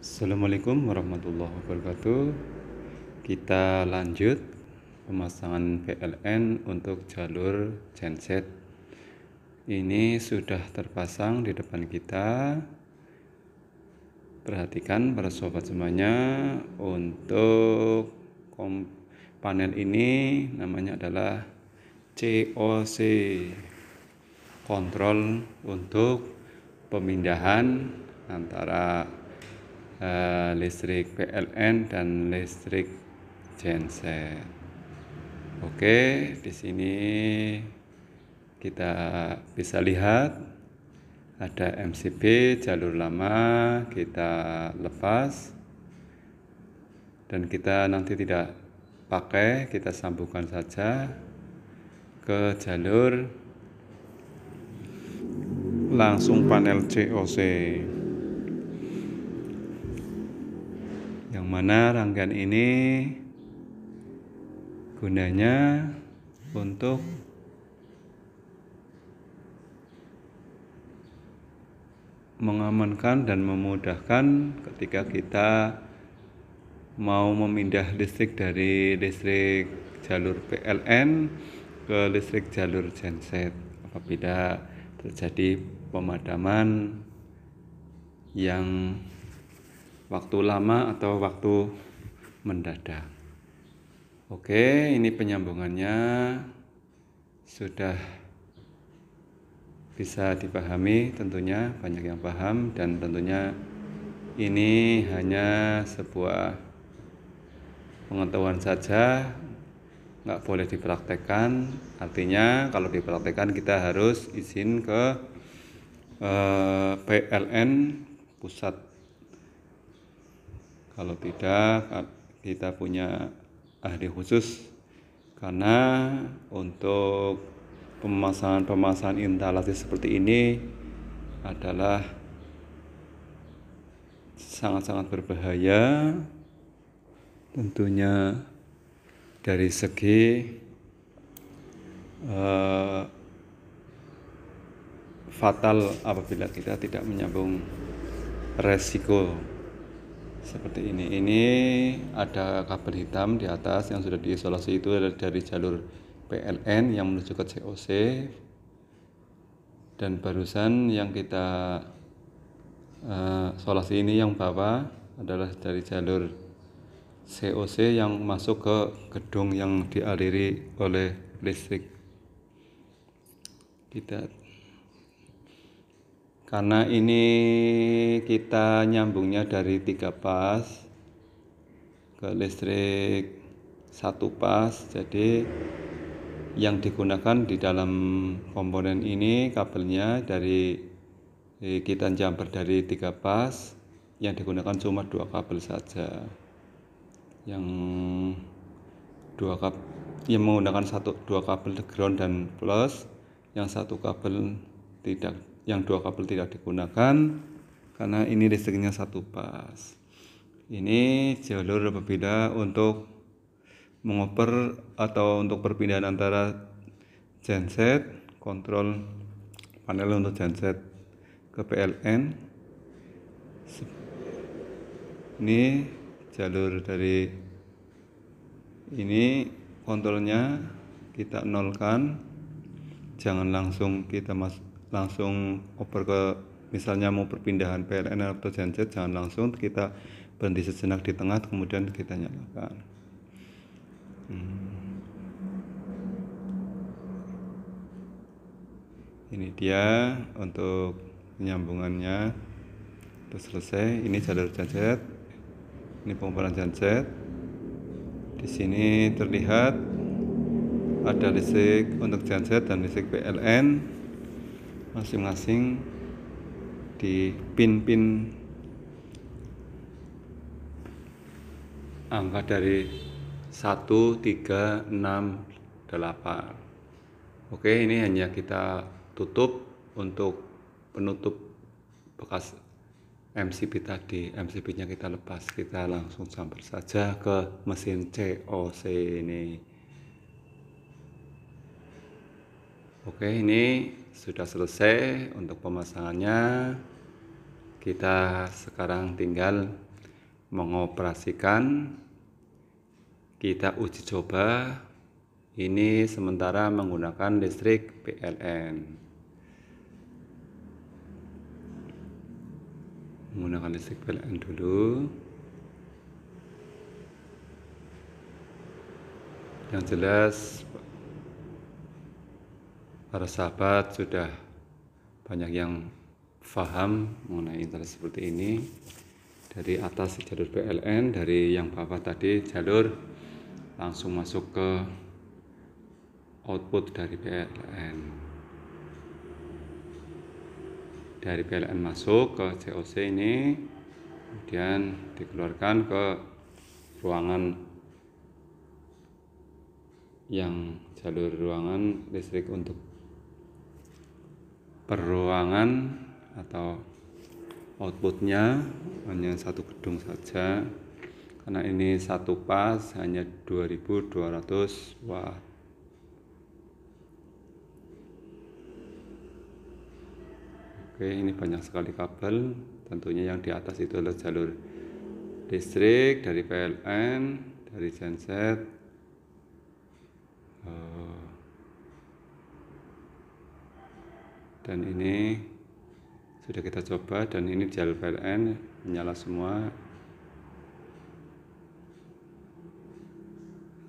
Assalamualaikum warahmatullahi wabarakatuh. Kita lanjut pemasangan PLN untuk jalur genset. Ini sudah terpasang di depan kita. Perhatikan para sobat semuanya, untuk panel ini namanya adalah COC, kontrol untuk pemindahan antara listrik PLN dan listrik genset. Oke, di sini kita bisa lihat ada MCB jalur lama, kita lepas dan kita nanti tidak pakai, kita sambungkan saja ke jalur langsung panel COC, yang mana rangkaian ini gunanya untuk mengamankan dan memudahkan ketika kita mau memindah listrik dari listrik jalur PLN ke listrik jalur genset apabila terjadi pemadaman yang waktu lama atau waktu mendadak. Oke, ini penyambungannya sudah bisa dipahami, tentunya banyak yang paham, dan tentunya ini hanya sebuah pengetahuan saja, nggak boleh dipraktekkan. Artinya kalau dipraktekkan kita harus izin ke PLN pusat. Kalau tidak, kita punya ahli khusus, karena untuk pemasangan instalasi seperti ini adalah sangat-sangat berbahaya, tentunya dari segi fatal apabila kita tidak menyambung resiko seperti ini. Ini ada kabel hitam di atas yang sudah diisolasi, itu adalah dari jalur PLN yang menuju ke COC, dan barusan yang kita isolasi ini yang bawah adalah dari jalur COC yang masuk ke gedung yang dialiri oleh listrik kita. Karena ini kita nyambungnya dari 3 pas ke listrik 1 pas, jadi yang digunakan di dalam komponen ini kabelnya dari kita jumper dari 3 pas, yang digunakan cuma 2 kabel saja. Yang 2 kabel yang menggunakan 2 kabel ground dan plus, yang 1 kabel tidak, yang 2 kabel tidak digunakan karena ini listriknya 1 pas. Ini jalur apabila untuk mengoper atau untuk perpindahan antara genset, kontrol panel untuk genset ke PLN. Ini jalur dari ini, kontrolnya kita nolkan, jangan langsung kita langsung oper ke, misalnya mau perpindahan PLN atau genset, jangan langsung, kita berhenti sejenak di tengah kemudian kita nyalakan. Ini dia untuk penyambungannya, sudah selesai. Ini jalur genset, ini pengoperan genset. Di sini terlihat ada listrik untuk genset dan listrik PLN, masing-masing di pin-pin angka dari 1, 3, 6, 8. Oke, ini hanya kita tutup untuk penutup bekas MCB tadi. MCB-nya kita lepas, kita langsung jumper saja ke mesin COC ini. Oke, ini sudah selesai untuk pemasangannya. Kita sekarang tinggal mengoperasikan, kita uji coba. Ini sementara menggunakan listrik PLN. Menggunakan listrik PLN dulu. Yang jelas para sahabat sudah banyak yang paham mengenai internet seperti ini. Dari atas jalur PLN, dari yang bawah tadi jalur langsung masuk ke output dari PLN. Dari PLN masuk ke COC ini, kemudian dikeluarkan ke ruangan yang jalur ruangan listrik untuk peruangan atau outputnya hanya satu gedung saja, karena ini satu pas hanya 2200 watt. Oke, ini banyak sekali kabel. Tentunya yang di atas itu adalah jalur listrik dari PLN, dari genset. Dan ini sudah kita coba, dan ini jalur PLN menyala semua.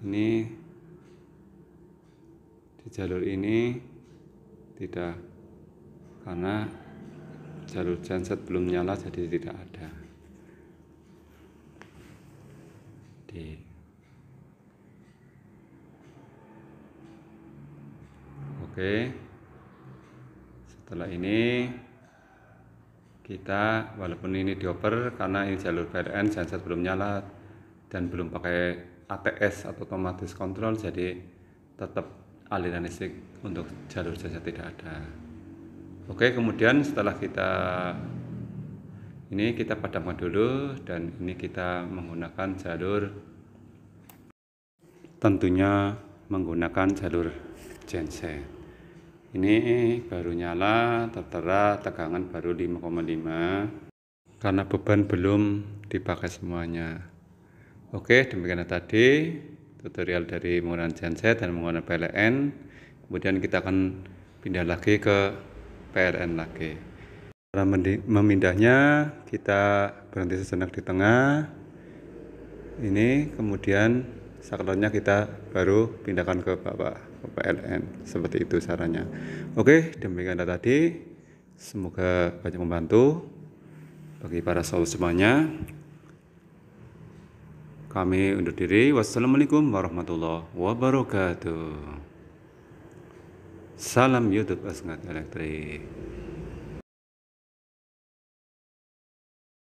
Ini di jalur ini tidak, karena jalur genset belum nyala, jadi tidak ada. Oke, setelah ini kita, walaupun ini dioper karena ini jalur PLN, genset belum nyala dan belum pakai ATS atau otomatis kontrol, jadi tetap aliran listrik untuk jalur genset tidak ada. Oke, kemudian setelah kita padamkan dulu, dan ini kita menggunakan jalur, tentunya menggunakan jalur genset. Ini baru nyala, tertera tegangan baru 5,5 karena beban belum dipakai semuanya. Oke, demikian tadi tutorial dari menggunakan genset dan menggunakan PLN. Kemudian kita akan pindah lagi ke PLN lagi. Cara memindahnya, kita berhenti sejenak di tengah. Ini kemudian saklarnya kita baru pindahkan ke PLN. Seperti itu caranya. Oke, demikian tadi. Semoga banyak membantu bagi para sahabat semuanya. Kami undur diri. Wassalamualaikum warahmatullahi wabarakatuh. Salam YouTube Asngat Elektrik.